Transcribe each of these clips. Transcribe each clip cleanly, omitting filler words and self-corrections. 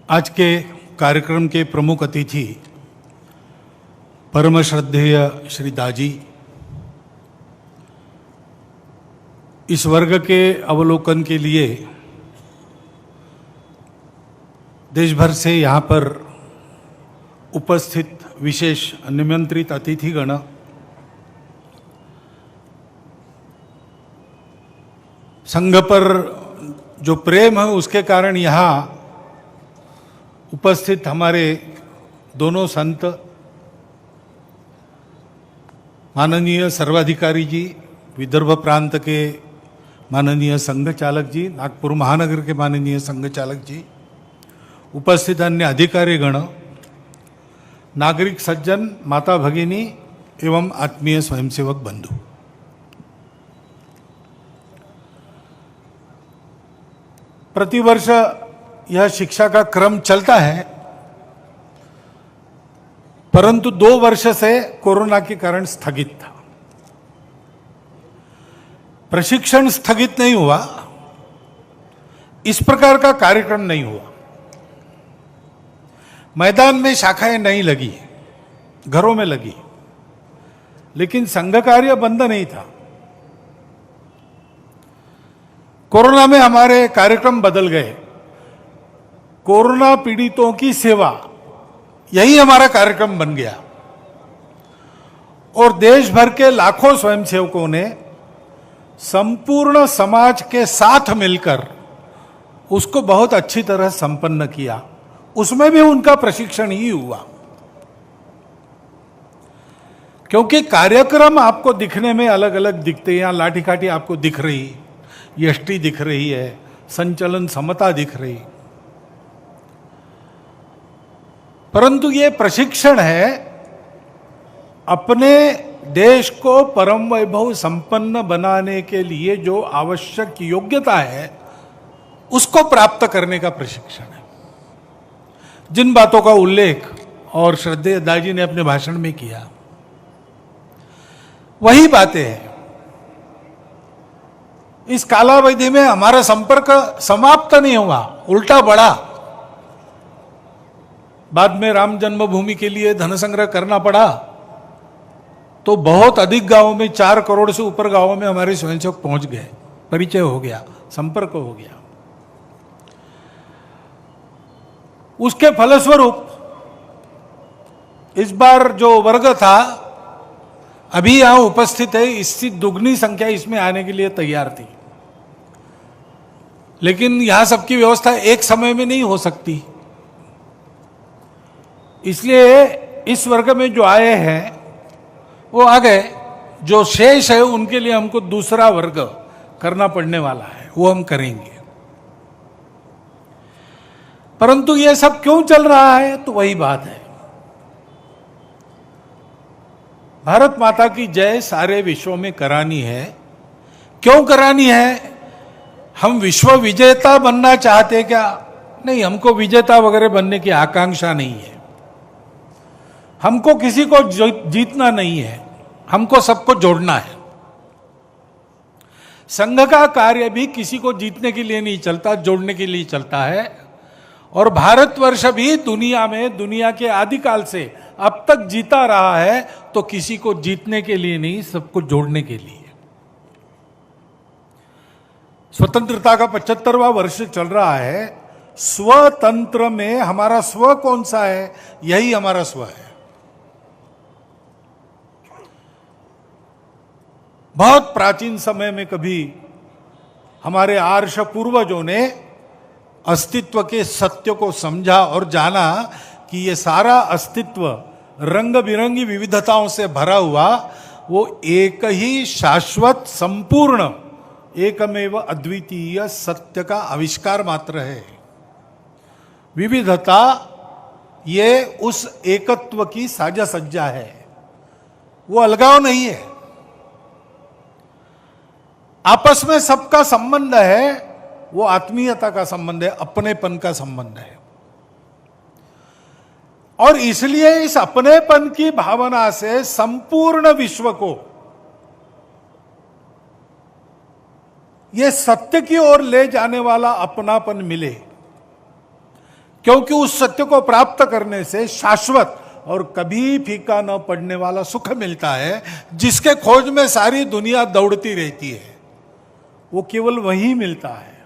आज के कार्यक्रम के प्रमुख अतिथि परम श्रद्धेय श्री दाजी, इस वर्ग के अवलोकन के लिए देश भर से यहाँ पर उपस्थित विशेष निमंत्रित अतिथिगण, संघ पर जो प्रेम है उसके कारण यहाँ उपस्थित हमारे दोनों संत माननीय सर्वाधिकारी जी, विदर्भ प्रांत के माननीय संघ चालक जी, नागपुर महानगर के माननीय संघ चालक जी, उपस्थित अन्य अधिकारीगण, नागरिक सज्जन, माता भगिनी एवं आत्मीय स्वयंसेवक बंधु, प्रतिवर्ष यह शिक्षा का क्रम चलता है, परंतु 2 वर्ष से कोरोना के कारण स्थगित था। प्रशिक्षण स्थगित नहीं हुआ, इस प्रकार का कार्यक्रम नहीं हुआ। मैदान में शाखाएं नहीं लगी, घरों में लगी, लेकिन संघ कार्य बंद नहीं था। कोरोना में हमारे कार्यक्रम बदल गए। कोरोना पीड़ितों की सेवा, यही हमारा कार्यक्रम बन गया और देश भर के लाखों स्वयंसेवकों ने संपूर्ण समाज के साथ मिलकर उसको बहुत अच्छी तरह संपन्न किया। उसमें भी उनका प्रशिक्षण ही हुआ, क्योंकि कार्यक्रम आपको दिखने में अलग अलग दिखते हैं। यहां लाठी काठी आपको दिख रही, यष्टि दिख रही है, संचलन समता दिख रही, परंतु ये प्रशिक्षण है अपने देश को परम वैभव संपन्न बनाने के लिए जो आवश्यक योग्यता है उसको प्राप्त करने का प्रशिक्षण है। जिन बातों का उल्लेख और श्रद्धेय दाजी ने अपने भाषण में किया, वही बातें हैं। इस कालावधि में हमारा संपर्क समाप्त नहीं हुआ, उल्टा बढ़ा। बाद में राम जन्मभूमि के लिए धन संग्रह करना पड़ा तो बहुत अधिक गांवों में, 4 करोड़ से ऊपर गांवों में हमारे स्वयंसेवक पहुंच गए, परिचय हो गया, संपर्क हो गया। उसके फलस्वरूप इस बार जो वर्ग था अभी यहां उपस्थित है, इससे दुगनी संख्या इसमें आने के लिए तैयार थी, लेकिन यहां सबकी व्यवस्था एक समय में नहीं हो सकती। इसलिए इस वर्ग में जो आए हैं वो आ गए, जो शेष है उनके लिए हमको दूसरा वर्ग करना पड़ने वाला है, वो हम करेंगे। परंतु ये सब क्यों चल रहा है, तो वही बात है, भारत माता की जय सारे विश्व में करानी है। क्यों करानी है? हम विश्व विजेता बनना चाहते क्या? नहीं, हमको विजेता वगैरह बनने की आकांक्षा नहीं है। हमको किसी को जीतना नहीं है, हमको सबको जोड़ना है। संघ का कार्य भी किसी को जीतने के लिए नहीं चलता, जोड़ने के लिए चलता है। और भारतवर्ष भी दुनिया में, दुनिया के आदिकाल से अब तक जीता रहा है तो किसी को जीतने के लिए नहीं, सबको जोड़ने के लिए। स्वतंत्रता का 75वां वर्ष चल रहा है। स्वतंत्र में हमारा स्व कौन सा है? यही हमारा स्व है। बहुत प्राचीन समय में कभी हमारे आर्ष पूर्वजों ने अस्तित्व के सत्य को समझा और जाना कि ये सारा अस्तित्व रंग बिरंगी विविधताओं से भरा हुआ वो एक ही शाश्वत, संपूर्ण, एकमेव अद्वितीय सत्य का आविष्कार मात्र है। विविधता ये उस एकत्व की साजा सज्जा है, वो अलगाव नहीं है। आपस में सबका संबंध है, वो आत्मीयता का संबंध है, अपनेपन का संबंध है। और इसलिए इस अपनेपन की भावना से संपूर्ण विश्व को ये सत्य की ओर ले जाने वाला अपनापन मिले, क्योंकि उस सत्य को प्राप्त करने से शाश्वत और कभी फीका न पड़ने वाला सुख मिलता है, जिसके खोज में सारी दुनिया दौड़ती रहती है। वो केवल वही मिलता है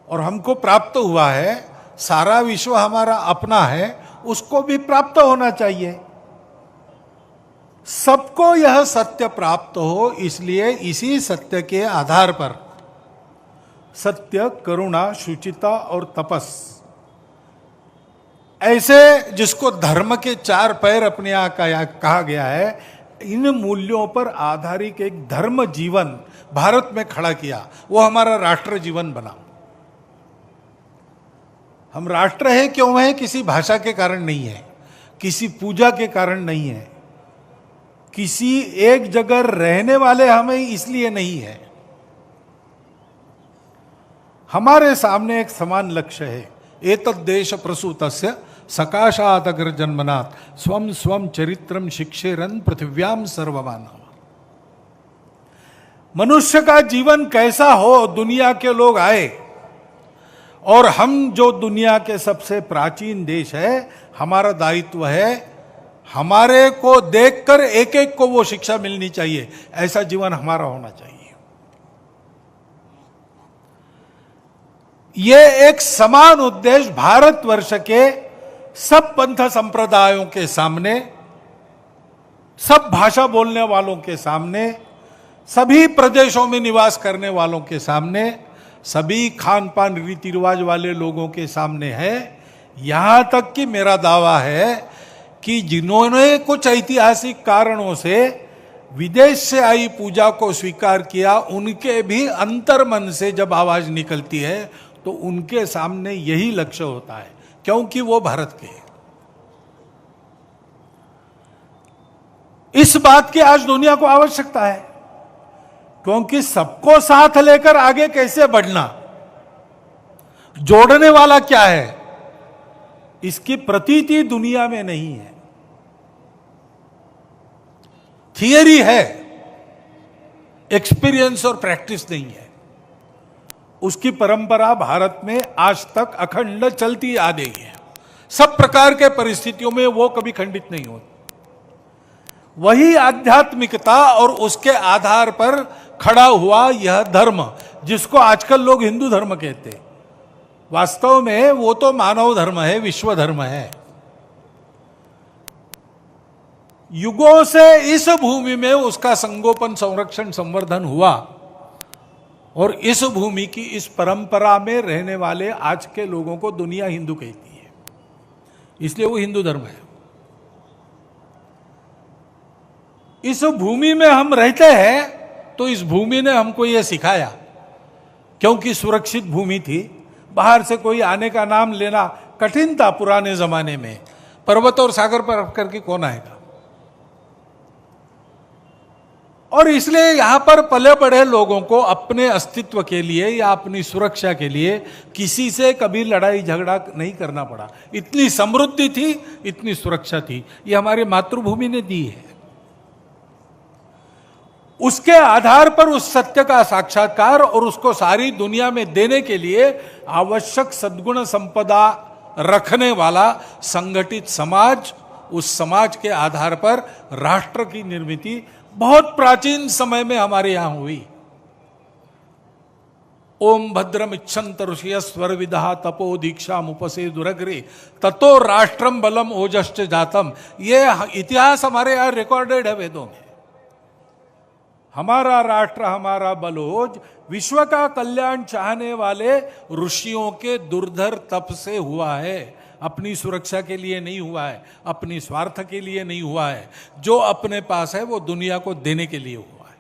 और हमको प्राप्त हुआ है। सारा विश्व हमारा अपना है, उसको भी प्राप्त होना चाहिए। सबको यह सत्य प्राप्त हो, इसलिए इसी सत्य के आधार पर सत्य, करुणा, शुचिता और तपस, ऐसे जिसको धर्म के 4 पैर अपने यहां कहा गया है, इन मूल्यों पर आधारित एक धर्म जीवन भारत में खड़ा किया। वो हमारा राष्ट्र जीवन बना। हम राष्ट्र है क्यों है? किसी भाषा के कारण नहीं है, किसी पूजा के कारण नहीं है, किसी एक जगह रहने वाले हमें इसलिए नहीं है। हमारे सामने एक समान लक्ष्य है। एतद् देश प्रसूतस्य सकाशात् अग्र जन्मनात् स्वम स्वम चरित्रम शिक्षेरन पृथिव्याम सर्वमानव। मनुष्य का जीवन कैसा हो, दुनिया के लोग आए, और हम जो दुनिया के सबसे प्राचीन देश है, हमारा दायित्व है हमारे को देखकर एक एक को वो शिक्षा मिलनी चाहिए। ऐसा जीवन हमारा होना चाहिए। ये एक समान उद्देश्य भारतवर्ष के सब पंथ संप्रदायों के सामने, सब भाषा बोलने वालों के सामने, सभी प्रदेशों में निवास करने वालों के सामने, सभी खान पान रीति रिवाज वाले लोगों के सामने है। यहां तक कि मेरा दावा है कि जिन्होंने कुछ ऐतिहासिक कारणों से विदेश से आई पूजा को स्वीकार किया, उनके भी अंतर्मन से जब आवाज निकलती है तो उनके सामने यही लक्ष्य होता है, क्योंकि वो भारत के हैं। इस बात की आज दुनिया को आवश्यकता है, क्योंकि सबको साथ लेकर आगे कैसे बढ़ना, जोड़ने वाला क्या है, इसकी प्रतीति दुनिया में नहीं है। थियरी है, एक्सपीरियंस और प्रैक्टिस नहीं है। उसकी परंपरा भारत में आज तक अखंड चलती आ रही है। सब प्रकार के परिस्थितियों में वो कभी खंडित नहीं होती। वही आध्यात्मिकता और उसके आधार पर खड़ा हुआ यह धर्म, जिसको आजकल लोग हिंदू धर्म कहते हैं, वास्तव में वो तो मानव धर्म है, विश्व धर्म है। युगों से इस भूमि में उसका संगोपन, संरक्षण, संवर्धन हुआ, और इस भूमि की इस परंपरा में रहने वाले आज के लोगों को दुनिया हिंदू कहती है, इसलिए वो हिंदू धर्म है। इस भूमि में हम रहते हैं तो इस भूमि ने हमको ये सिखाया, क्योंकि सुरक्षित भूमि थी, बाहर से कोई आने का नाम लेना कठिन था पुराने जमाने में। पर्वत और सागर पर रख करके कौन आएगा, और इसलिए यहां पर पले बड़े लोगों को अपने अस्तित्व के लिए या अपनी सुरक्षा के लिए किसी से कभी लड़ाई झगड़ा नहीं करना पड़ा। इतनी समृद्धि थी, इतनी सुरक्षा थी, ये हमारी मातृभूमि ने दी है। उसके आधार पर उस सत्य का साक्षात्कार और उसको सारी दुनिया में देने के लिए आवश्यक सद्गुण संपदा रखने वाला संगठित समाज, उस समाज के आधार पर राष्ट्र की निर्मिति बहुत प्राचीन समय में हमारे यहां हुई। ओम भद्रम इच्छन्त ऋषिय स्वर विदा तपो दीक्षा मुपसे दुरग्रे ततो राष्ट्रम बलम ओजश्च जातम। ये इतिहास हमारे यहां रिकॉर्डेड है वेदों में। हमारा राष्ट्र, हमारा बलोज विश्व का कल्याण चाहने वाले ऋषियों के दुर्धर तप से हुआ है, अपनी सुरक्षा के लिए नहीं हुआ है, अपनी स्वार्थ के लिए नहीं हुआ है। जो अपने पास है वो दुनिया को देने के लिए हुआ है,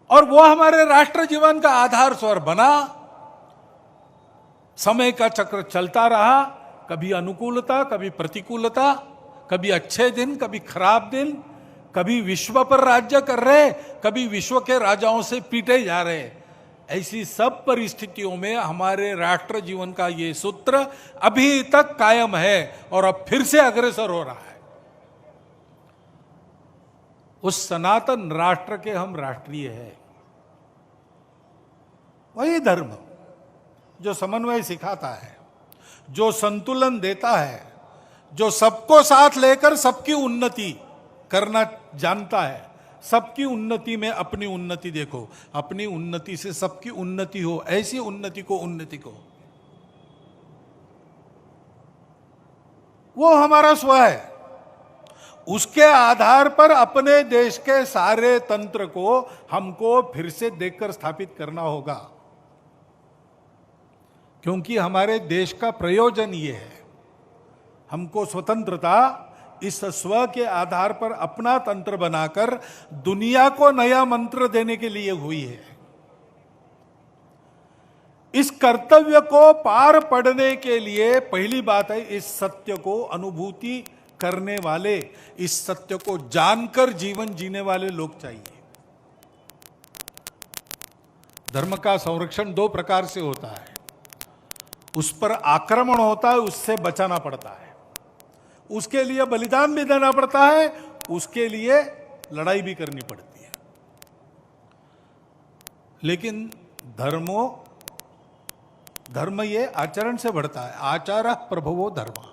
और वो हमारे राष्ट्र जीवन का आधार स्वर बना। समय का चक्र चलता रहा, कभी अनुकूलता, कभी प्रतिकूलता, कभी अच्छे दिन, कभी खराब दिन, कभी विश्व पर राज्य कर रहे, कभी विश्व के राजाओं से पीटे जा रहे। ऐसी सब परिस्थितियों में हमारे राष्ट्र जीवन का ये सूत्र अभी तक कायम है और अब फिर से अग्रसर हो रहा है। उस सनातन राष्ट्र के हम राष्ट्रीय हैं, वही धर्म, जो समन्वय सिखाता है, जो संतुलन देता है, जो सबको साथ लेकर सबकी उन्नति करना जानता है। सबकी उन्नति में अपनी उन्नति देखो, अपनी उन्नति से सबकी उन्नति हो, ऐसी उन्नति को वो हमारा स्व है। उसके आधार पर अपने देश के सारे तंत्र को हमको फिर से देखकर स्थापित करना होगा, क्योंकि हमारे देश का प्रयोजन ये है। हमको स्वतंत्रता इस स्व के आधार पर अपना तंत्र बनाकर दुनिया को नया मंत्र देने के लिए हुई है। इस कर्तव्य को पार पड़ने के लिए पहली बात है, इस सत्य को अनुभूति करने वाले, इस सत्य को जानकर जीवन जीने वाले लोग चाहिए। धर्म का संरक्षण दो प्रकार से होता है। उस पर आक्रमण होता है, उससे बचाना पड़ता है, उसके लिए बलिदान भी देना पड़ता है, उसके लिए लड़ाई भी करनी पड़ती है। लेकिन धर्म ये आचरण से बढ़ता है। आचार प्रभवो धर्म।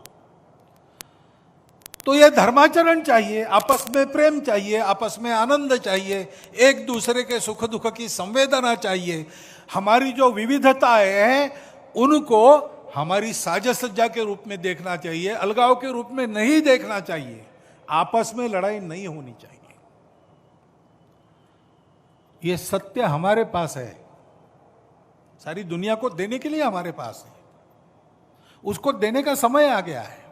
तो ये धर्माचरण चाहिए, आपस में प्रेम चाहिए, आपस में आनंद चाहिए, एक दूसरे के सुख दुख की संवेदना चाहिए। हमारी जो विविधताएं हैं उनको हमारी साज सज्जा के रूप में देखना चाहिए, अलगाव के रूप में नहीं देखना चाहिए। आपस में लड़ाई नहीं होनी चाहिए। ये सत्य हमारे पास है, सारी दुनिया को देने के लिए हमारे पास है। उसको देने का समय आ गया है,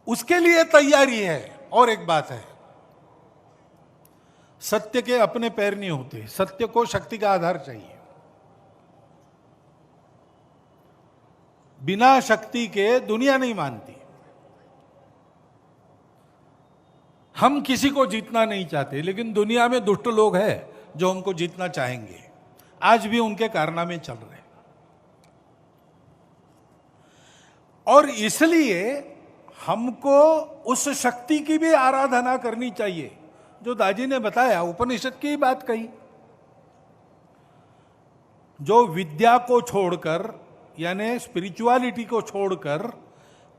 उसके लिए तैयारी है। और एक बात है, सत्य के अपने पैर नहीं होते, सत्य को शक्ति का आधार चाहिए। बिना शक्ति के दुनिया नहीं मानती। हम किसी को जीतना नहीं चाहते, लेकिन दुनिया में दुष्ट लोग हैं जो हमको जीतना चाहेंगे। आज भी उनके कारनामे चल रहे हैं। और इसलिए हमको उस शक्ति की भी आराधना करनी चाहिए जो दाजी ने बताया, उपनिषद की बात कही। जो विद्या को छोड़कर, यानी स्पिरिचुअलिटी को छोड़कर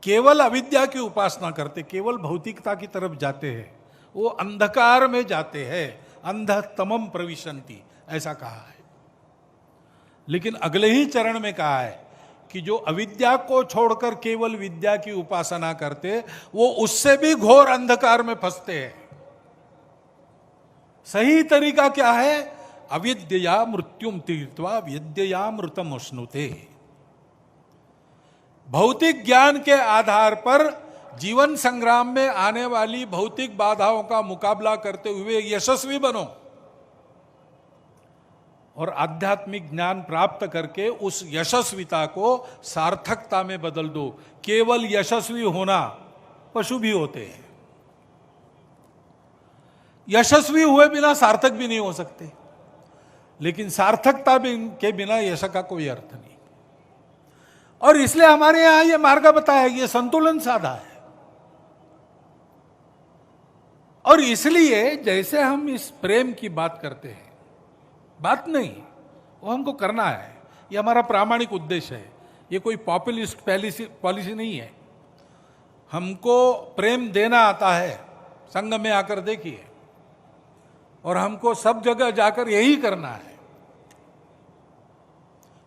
केवल अविद्या की उपासना करते, केवल भौतिकता की तरफ जाते हैं, वो अंधकार में जाते हैं। अंधतमम प्रविशन्ति, ऐसा कहा है। लेकिन अगले ही चरण में कहा है कि जो अविद्या को छोड़कर केवल विद्या की उपासना करते, वो उससे भी घोर अंधकार में फंसते हैं। सही तरीका क्या है? अविद्या मृत्युम तीर्थवा विद्या मृतम उष्णुते। भौतिक ज्ञान के आधार पर जीवन संग्राम में आने वाली भौतिक बाधाओं का मुकाबला करते हुए यशस्वी बनो और आध्यात्मिक ज्ञान प्राप्त करके उस यशस्विता को सार्थकता में बदल दो। केवल यशस्वी होना, पशु भी होते हैं, यशस्वी हुए बिना सार्थक भी नहीं हो सकते, लेकिन सार्थकता के बिना यश का कोई अर्थ नहीं। और इसलिए हमारे यहां ये मार्ग बताया, ये संतुलन साधा है। और इसलिए जैसे हम इस प्रेम की बात करते हैं, बात नहीं, वो हमको करना है, ये हमारा प्रामाणिक उद्देश्य है। ये कोई पॉपुलिस्ट पॉलिसी नहीं है। हमको प्रेम देना आता है, संघ में आकर देखिए, और हमको सब जगह जाकर यही करना है।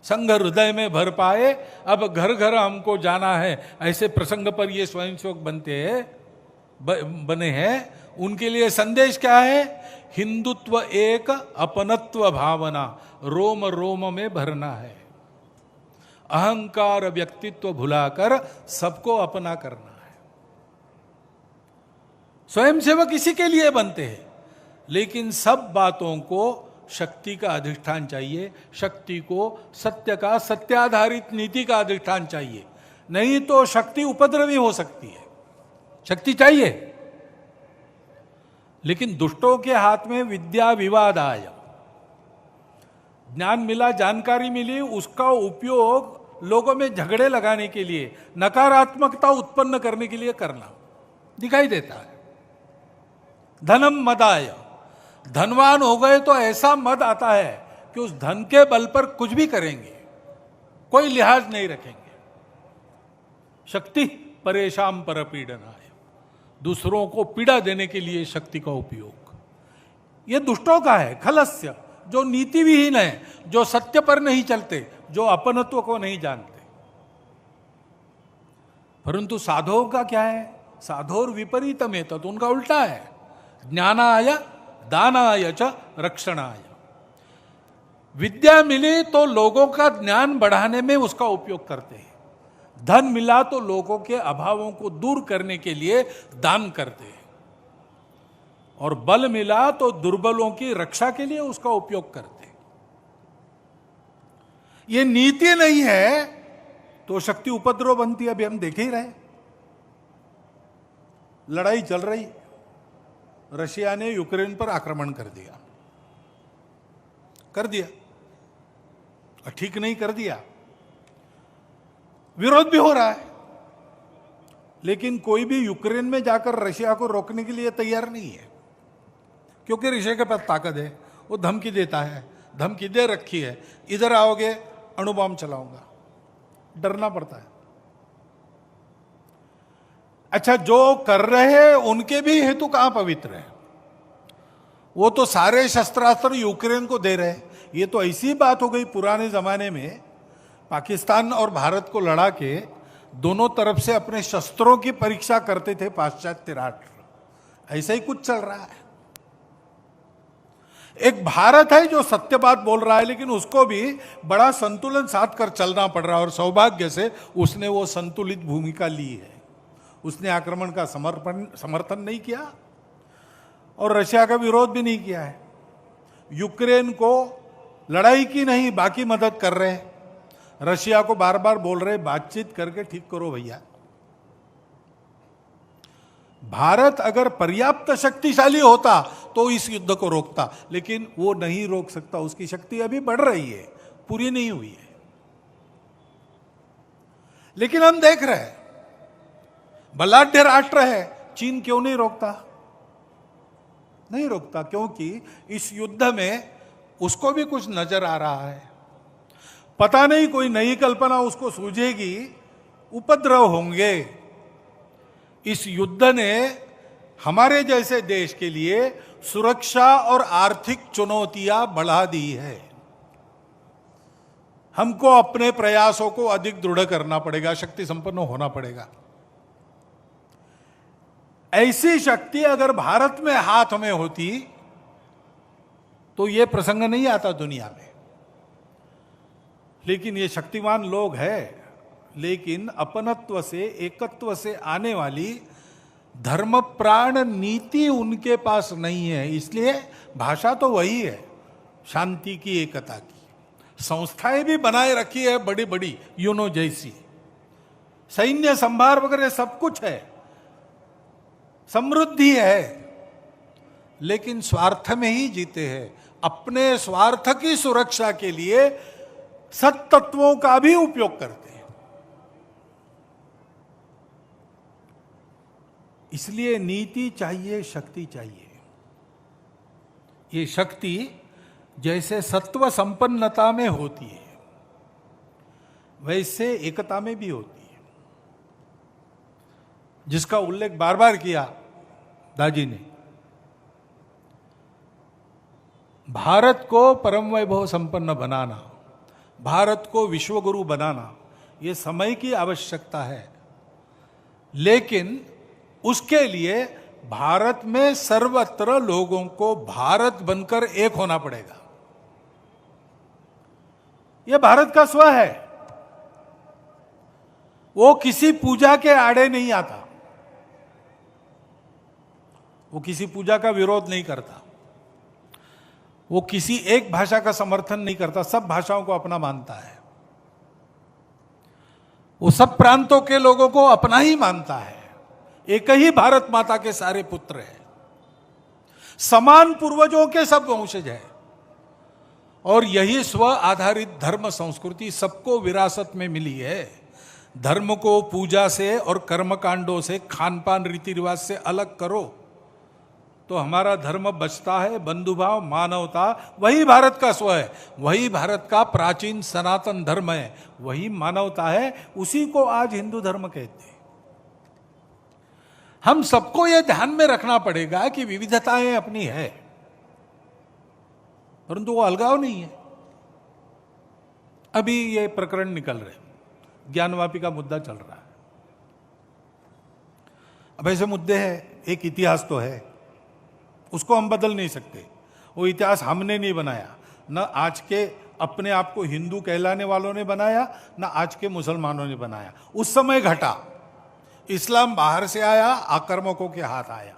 संघ हृदय में भर पाए, अब घर घर हमको जाना है, ऐसे प्रसंग पर ये स्वयंसेवक बने हैं। उनके लिए संदेश क्या है? हिंदुत्व एक, अपनत्व भावना रोम रोम में भरना है। अहंकार व्यक्तित्व भुलाकर सबको अपना करना है। स्वयंसेवक इसी के लिए बनते हैं। लेकिन सब बातों को शक्ति का अधिष्ठान चाहिए, शक्ति को सत्य का, सत्याधारित नीति का अधिष्ठान चाहिए। नहीं तो शक्ति उपद्रवी हो सकती है। शक्ति चाहिए, लेकिन दुष्टों के हाथ में विद्या विवाद आया, ज्ञान मिला, जानकारी मिली, उसका उपयोग लोगों में झगड़े लगाने के लिए, नकारात्मकता उत्पन्न करने के लिए करना दिखाई देता है। धनम मदाय, धनवान हो गए तो ऐसा मद आता है कि उस धन के बल पर कुछ भी करेंगे, कोई लिहाज नहीं रखेंगे। शक्ति परेशान पर पीड़नाय, दूसरों को पीड़ा देने के लिए शक्ति का उपयोग, यह दुष्टों का है। खलस्य, जो नीति विहीन है, जो सत्य पर नहीं चलते, जो अपनत्व को नहीं जानते। परंतु साधुओं का क्या है? साधोर विपरीतम, तो उनका उल्टा है। ज्ञानाय दानाय च रक्षणाय। विद्या मिली तो लोगों का ज्ञान बढ़ाने में उसका उपयोग करते हैं, धन मिला तो लोगों के अभावों को दूर करने के लिए दान करते हैं, और बल मिला तो दुर्बलों की रक्षा के लिए उसका उपयोग करते हैं। ये नीति नहीं है तो शक्ति उपद्रव बनती है। अभी हम देख ही रहे, लड़ाई चल रही, रशिया ने यूक्रेन पर आक्रमण कर दिया, ठीक नहीं कर दिया, विरोध भी हो रहा है, लेकिन कोई भी यूक्रेन में जाकर रशिया को रोकने के लिए तैयार नहीं है, क्योंकि रशिया के पास ताकत है, वो धमकी देता है, धमकी दे रखी है, इधर आओगे अणु बम चलाऊंगा, डरना पड़ता है। अच्छा, जो कर रहे हैं उनके भी हेतु कहां पवित्र है? वो तो सारे शस्त्रास्त्र यूक्रेन को दे रहे हैं। ये तो ऐसी बात हो गई, पुराने जमाने में पाकिस्तान और भारत को लड़ा के दोनों तरफ से अपने शस्त्रों की परीक्षा करते थे पाश्चात्य राष्ट्र। ऐसा ही कुछ चल रहा है। एक भारत है जो सत्य बात बोल रहा है, लेकिन उसको भी बड़ा संतुलन साध कर चलना पड़ रहा है, और सौभाग्य से उसने वो संतुलित भूमिका ली है। उसने आक्रमण का समर्थन नहीं किया और रशिया का विरोध भी नहीं किया है। यूक्रेन को लड़ाई की नहीं, बाकी मदद कर रहे हैं। रशिया को बार बार बोल रहे, बातचीत करके ठीक करो भैया। भारत अगर पर्याप्त शक्तिशाली होता तो इस युद्ध को रोकता, लेकिन वो नहीं रोक सकता। उसकी शक्ति अभी बढ़ रही है, पूरी नहीं हुई है। लेकिन हम देख रहे हैं, बलाढ्य राष्ट्र है, चीन क्यों नहीं रोकता? नहीं रोकता, क्योंकि इस युद्ध में उसको भी कुछ नजर आ रहा है। पता नहीं कोई नई कल्पना उसको सूझेगी, उपद्रव होंगे। इस युद्ध ने हमारे जैसे देश के लिए सुरक्षा और आर्थिक चुनौतियां बढ़ा दी है। हमको अपने प्रयासों को अधिक दृढ़ करना पड़ेगा, शक्ति संपन्न होना पड़ेगा। ऐसी शक्ति अगर भारत में हाथ में होती तो यह प्रसंग नहीं आता दुनिया में। लेकिन ये शक्तिमान लोग हैं, लेकिन अपनत्व से, एकत्व से आने वाली धर्म प्राण नीति उनके पास नहीं है। इसलिए भाषा तो वही है, शांति की, एकता की। संस्थाएं भी बनाए रखी है बड़ी बड़ी, यूनो जैसी, सैन्य संभार वगैरह सब कुछ है, समृद्धि है, लेकिन स्वार्थ में ही जीते हैं। अपने स्वार्थ की सुरक्षा के लिए सत्तत्वों का भी उपयोग करते हैं। इसलिए नीति चाहिए, शक्ति चाहिए। ये शक्ति जैसे सत्व संपन्नता में होती है, वैसे एकता में भी होती है, जिसका उल्लेख बार बार किया दाजी ने। भारत को परम वैभव संपन्न बनाना, भारत को विश्वगुरु बनाना, यह समय की आवश्यकता है। लेकिन उसके लिए भारत में सर्वत्र लोगों को भारत बनकर एक होना पड़ेगा। यह भारत का स्व है, वो किसी पूजा के आड़े नहीं आता, वो किसी पूजा का विरोध नहीं करता, वो किसी एक भाषा का समर्थन नहीं करता, सब भाषाओं को अपना मानता है। वो सब प्रांतों के लोगों को अपना ही मानता है। एक ही भारत माता के सारे पुत्र हैं, समान पूर्वजों के सब वंशज हैं, और यही स्व आधारित धर्म संस्कृति सबको विरासत में मिली है। धर्म को पूजा से और कर्मकांडों से, खान पान रीति रिवाज से अलग करो, तो हमारा धर्म बचता है, बंधुभाव, मानवता, वही भारत का स्व है, वही भारत का प्राचीन सनातन धर्म है, वही मानवता है, उसी को आज हिंदू धर्म कहते हैं। हम सबको यह ध्यान में रखना पड़ेगा कि विविधताएं अपनी है, परंतु वो अलगाव नहीं है। अभी ये प्रकरण निकल रहे, ज्ञानवापी का मुद्दा चल रहा है। अब ऐसे मुद्दे हैं, एक इतिहास तो है, उसको हम बदल नहीं सकते। वो इतिहास हमने नहीं बनाया, न आज के अपने आप को हिंदू कहलाने वालों ने बनाया, न आज के मुसलमानों ने बनाया। उस समय घटा, इस्लाम बाहर से आया, आक्रमकों के हाथ आया।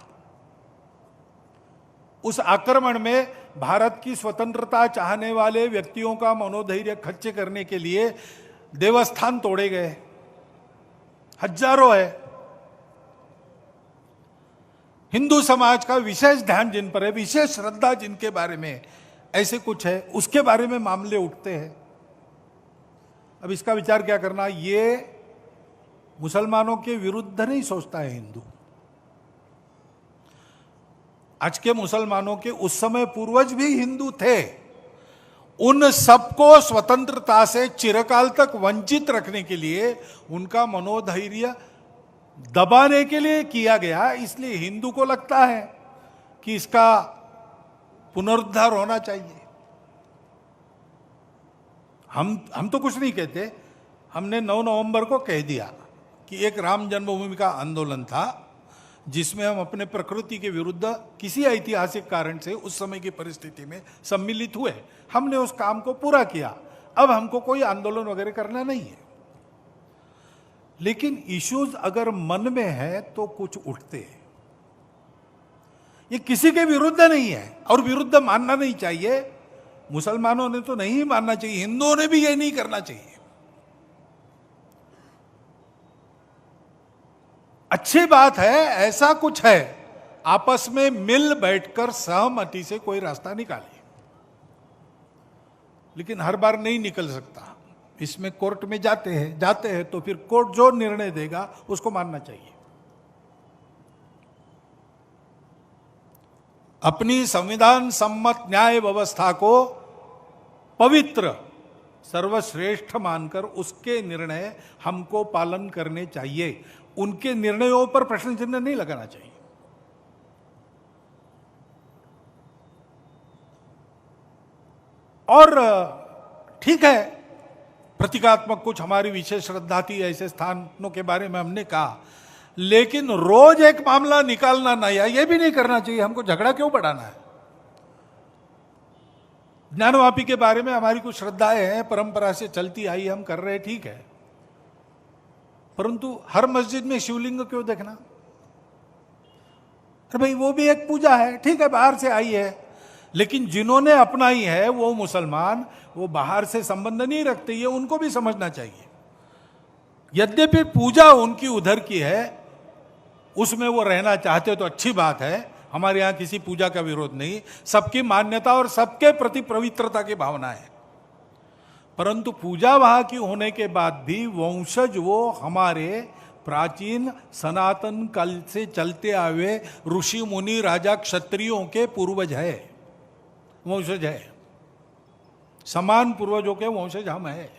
उस आक्रमण में भारत की स्वतंत्रता चाहने वाले व्यक्तियों का मनोधैर्य खच्चे करने के लिए देवस्थान तोड़े गए, हजारों है। हिंदू समाज का विशेष ध्यान जिन पर है, विशेष श्रद्धा जिनके बारे में ऐसे कुछ है, उसके बारे में मामले उठते हैं। अब इसका विचार क्या करना, ये मुसलमानों के विरुद्ध नहीं सोचता है हिंदू। आज के मुसलमानों के उस समय पूर्वज भी हिंदू थे, उन सबको स्वतंत्रता से चिरकाल तक वंचित रखने के लिए उनका मनोधैर्य दबाने के लिए किया गया। इसलिए हिंदू को लगता है कि इसका पुनरुद्धार होना चाहिए। हम तो कुछ नहीं कहते, हमने 9 नवंबर को कह दिया कि एक राम जन्मभूमि का आंदोलन था जिसमें हम अपने प्रकृति के विरुद्ध किसी ऐतिहासिक कारण से उस समय की परिस्थिति में सम्मिलित हुए। हमने उस काम को पूरा किया, अब हमको कोई आंदोलन वगैरह करना नहीं है। लेकिन इश्यूज अगर मन में है तो कुछ उठते हैं। ये किसी के विरुद्ध नहीं है और विरुद्ध मानना नहीं चाहिए। मुसलमानों ने तो नहीं मानना चाहिए, हिंदुओं ने भी ये नहीं करना चाहिए। अच्छी बात है, ऐसा कुछ है, आपस में मिल बैठकर सहमति से कोई रास्ता निकालिए। लेकिन हर बार नहीं निकल सकता, इसमें कोर्ट में जाते हैं तो फिर कोर्ट जो निर्णय देगा उसको मानना चाहिए। अपनी संविधान सम्मत न्याय व्यवस्था को पवित्र सर्वश्रेष्ठ मानकर उसके निर्णय हमको पालन करने चाहिए। उनके निर्णयों पर प्रश्न चिन्ह नहीं लगाना चाहिए। और ठीक है, प्रतीकात्मक कुछ हमारी विशेष श्रद्धा थी, ऐसे स्थानों के बारे में हमने कहा, लेकिन रोज एक मामला निकालना नया, यह भी नहीं करना चाहिए। हमको झगड़ा क्यों बढ़ाना है? ज्ञानवापी के बारे में हमारी कुछ श्रद्धाएं हैं, परंपरा से चलती आई, हम कर रहे, ठीक है, परंतु हर मस्जिद में शिवलिंग क्यों देखना? अरे भाई, वो भी एक पूजा है, ठीक है, बाहर से आई है, लेकिन जिन्होंने अपनाई है वो मुसलमान, वो बाहर से संबंध नहीं रखते, ये उनको भी समझना चाहिए। यद्यपि पूजा उनकी उधर की है, उसमें वो रहना चाहते तो अच्छी बात है, हमारे यहां किसी पूजा का विरोध नहीं, सबकी मान्यता और सबके प्रति पवित्रता की भावना है। परंतु पूजा वहां की होने के बाद भी वंशज वो हमारे प्राचीन सनातन काल से चलते आए ऋषि मुनि राजा क्षत्रियों के पूर्वज है, वंशज है, समान पूर्वजों के वंशज हम है।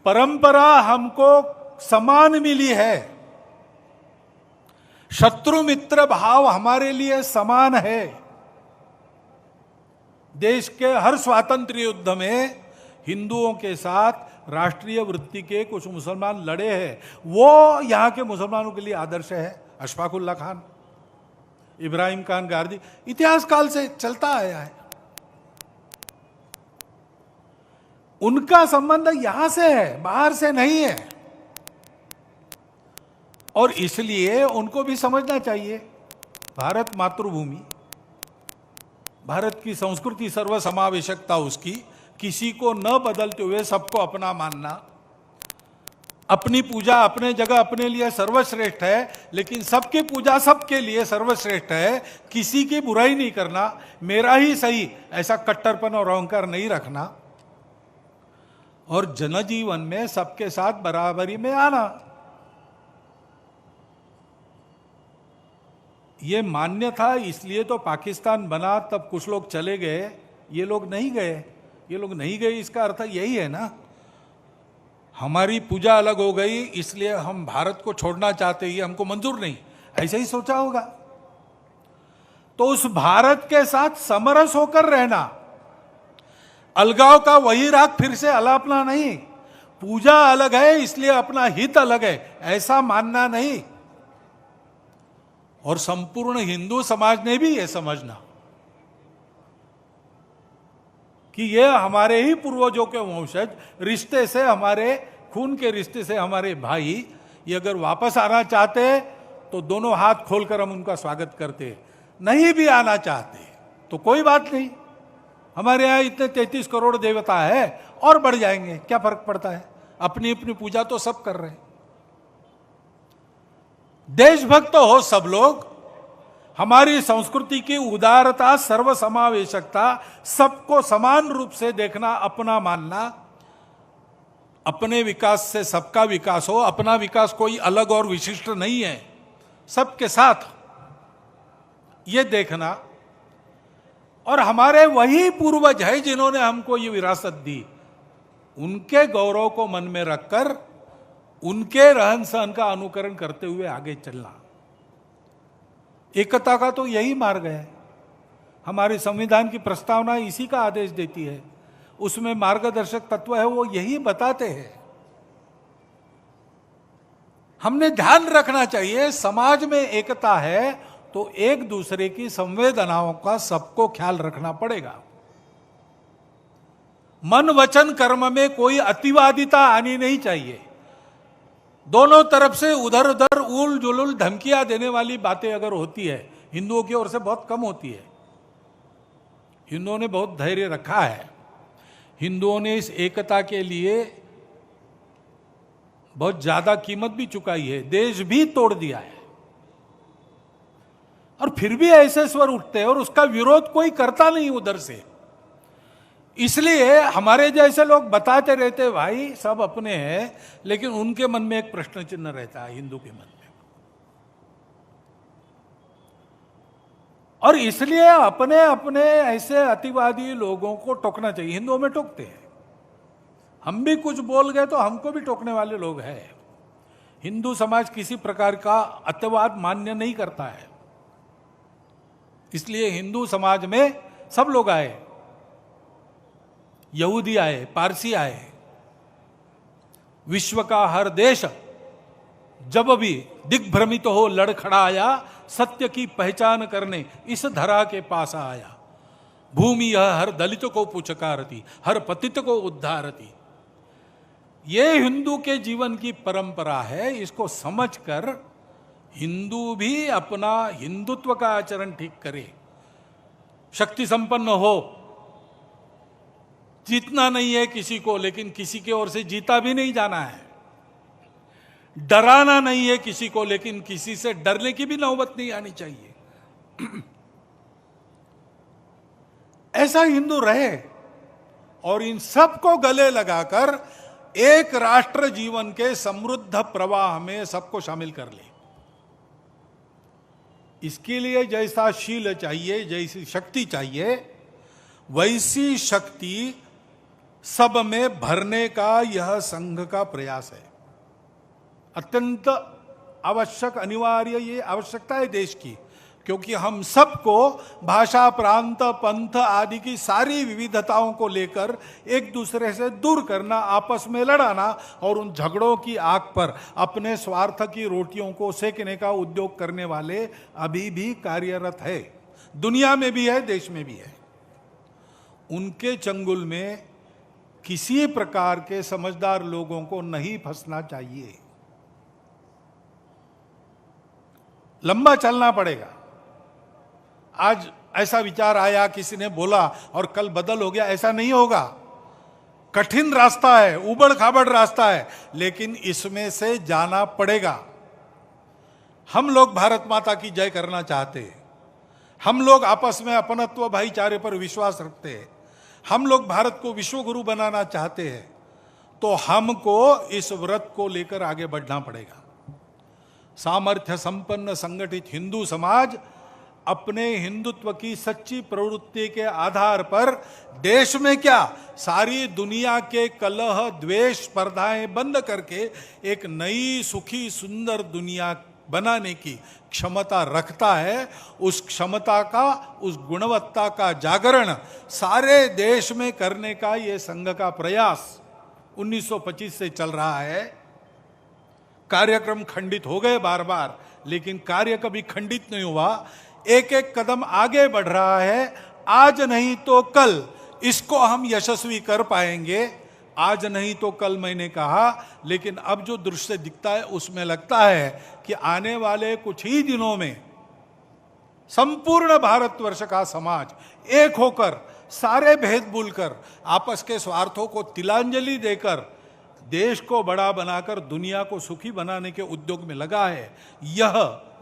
परंपरा हमको समान मिली है, शत्रु मित्र भाव हमारे लिए समान है। देश के हर स्वातंत्र्य युद्ध में हिंदुओं के साथ राष्ट्रीय वृत्ति के कुछ मुसलमान लड़े हैं, वो यहां के मुसलमानों के लिए आदर्श है। अशफाकुल्ला खान, इब्राहिम खान गारदी, इतिहास काल से चलता आया है। उनका संबंध यहां से है, बाहर से नहीं है, और इसलिए उनको भी समझना चाहिए भारत मातृभूमि, भारत की संस्कृति, सर्वसमावेशकता उसकी, किसी को न बदलते हुए सबको अपना मानना, अपनी पूजा अपने जगह अपने लिए सर्वश्रेष्ठ है, लेकिन सबकी पूजा सबके लिए सर्वश्रेष्ठ है, किसी की बुराई नहीं करना, मेरा ही सही, ऐसा कट्टरपन और अहंकार नहीं रखना, और जनजीवन में सबके साथ बराबरी में आना, ये मान्य था, इसलिए तो पाकिस्तान बना, तब कुछ लोग चले गए, ये लोग नहीं गए। ये लोग नहीं गए इसका अर्थ यही है ना, हमारी पूजा अलग हो गई इसलिए हम भारत को छोड़ना चाहते, ये हमको मंजूर नहीं, ऐसे ही सोचा होगा। तो उस भारत के साथ समरस होकर रहना, अलगाव का वही राग फिर से अलापना नहीं, पूजा अलग है इसलिए अपना हित अलग है, ऐसा मानना नहीं। और संपूर्ण हिंदू समाज ने भी यह समझना कि ये हमारे ही पूर्वजों के वंशज, रिश्ते से हमारे खून के रिश्ते से हमारे भाई, ये अगर वापस आना चाहते तो दोनों हाथ खोलकर हम उनका स्वागत करते, नहीं भी आना चाहते तो कोई बात नहीं, हमारे यहाँ इतने 33 करोड़ देवता है और बढ़ जाएंगे, क्या फर्क पड़ता है, अपनी अपनी पूजा तो सब कर रहे हैं। देशभक्त हो सब लोग, हमारी संस्कृति की उदारता, सर्वसमावेशकता, सबको समान रूप से देखना, अपना मानना, अपने विकास से सबका विकास हो, अपना विकास कोई अलग और विशिष्ट नहीं है, सबके साथ ये देखना। और हमारे वही पूर्वज है जिन्होंने हमको ये विरासत दी, उनके गौरव को मन में रखकर उनके रहन सहन का अनुकरण करते हुए आगे चलना। एकता का तो यही मार्ग है, हमारे संविधान की प्रस्तावना इसी का आदेश देती है, उसमें मार्गदर्शक तत्व है वो यही बताते हैं। हमने ध्यान रखना चाहिए, समाज में एकता है तो एक दूसरे की संवेदनाओं का सबको ख्याल रखना पड़ेगा। मन वचन कर्म में कोई अतिवादिता आनी नहीं चाहिए, दोनों तरफ से उधर उधर उल जुलुल धमकियां देने वाली बातें अगर होती है, हिंदुओं की ओर से बहुत कम होती है। हिंदुओं ने बहुत धैर्य रखा है, हिंदुओं ने इस एकता के लिए बहुत ज्यादा कीमत भी चुकाई है, देश भी तोड़ दिया है, और फिर भी ऐसे स्वर उठते हैं और उसका विरोध कोई करता नहीं उधर से। इसलिए हमारे जैसे लोग बताते रहते भाई सब अपने हैं, लेकिन उनके मन में एक प्रश्न चिन्ह रहता है, हिंदू के मन में। और इसलिए अपने अपने ऐसे अतिवादी लोगों को टोकना चाहिए। हिंदुओं में टोकते हैं, हम भी कुछ बोल गए तो हमको भी टोकने वाले लोग हैं। हिंदू समाज किसी प्रकार का अतिवाद मान्य नहीं करता है, इसलिए हिंदू समाज में सब लोग आए, यहूदी आए, पारसी आए, विश्व का हर देश जब भी दिग्भ्रमित हो लड़खड़ाया, सत्य की पहचान करने इस धरा के पास आया। भूमि यह हर दलित को पुचकारती, हर पतित को उद्धारती। ये हिंदू के जीवन की परंपरा है, इसको समझकर हिंदू भी अपना हिंदुत्व का आचरण ठीक करे, शक्ति संपन्न हो, जीतना नहीं है किसी को, लेकिन किसी की ओर से जीता भी नहीं जाना है, डराना नहीं है किसी को, लेकिन किसी से डरने की भी नौबत नहीं आनी चाहिए। ऐसा हिंदू रहे और इन सबको गले लगाकर एक राष्ट्र जीवन के समृद्ध प्रवाह में सबको शामिल कर ले। इसके लिए जैसा शील चाहिए, जैसी शक्ति चाहिए, वैसी शक्ति सब में भरने का यह संघ का प्रयास है। अत्यंत आवश्यक, अनिवार्य ये आवश्यकता है देश की, क्योंकि हम सबको भाषा, प्रांत, पंथ आदि की सारी विविधताओं को लेकर एक दूसरे से दूर करना, आपस में लड़ाना और उन झगड़ों की आग पर अपने स्वार्थ की रोटियों को सेकने का उद्योग करने वाले अभी भी कार्यरत है, दुनिया में भी है, देश में भी है। उनके चंगुल में किसी प्रकार के समझदार लोगों को नहीं फंसना चाहिए। लंबा चलना पड़ेगा। आज ऐसा विचार आया, किसी ने बोला और कल बदल हो गया, ऐसा नहीं होगा। कठिन रास्ता है, उबड़ खाबड़ रास्ता है, लेकिन इसमें से जाना पड़ेगा। हम लोग भारत माता की जय करना चाहते हैं, हम लोग आपस में अपनत्व भाईचारे पर विश्वास रखते हैं, हम लोग भारत को विश्व गुरु बनाना चाहते हैं, तो हमको इस व्रत को लेकर आगे बढ़ना पड़ेगा। सामर्थ्य संपन्न संगठित हिंदू समाज अपने हिंदुत्व की सच्ची प्रवृत्ति के आधार पर देश में क्या सारी दुनिया के कलह द्वेष स्पर्धाएं बंद करके एक नई सुखी सुंदर दुनिया बनाने की क्षमता रखता है। उस क्षमता का, उस गुणवत्ता का जागरण सारे देश में करने का ये संघ का प्रयास 1925 से चल रहा है। कार्यक्रम खंडित हो गए बार बार, लेकिन कार्य कभी खंडित नहीं हुआ, एक एक कदम आगे बढ़ रहा है। आज नहीं तो कल इसको हम यशस्वी कर पाएंगे। आज नहीं तो कल मैंने कहा, लेकिन अब जो दृश्य दिखता है उसमें लगता है कि आने वाले कुछ ही दिनों में संपूर्ण भारतवर्ष का समाज एक होकर, सारे भेद भूलकर, आपस के स्वार्थों को तिलांजलि देकर देश को बड़ा बनाकर दुनिया को सुखी बनाने के उद्योग में लगा है। यह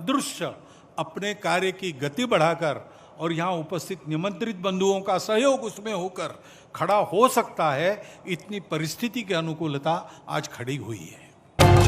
दृश्य अपने कार्य की गति बढ़ाकर और यहाँ उपस्थित निमंत्रित बंधुओं का सहयोग उसमें होकर खड़ा हो सकता है। इतनी परिस्थिति की अनुकूलता आज खड़ी हुई है।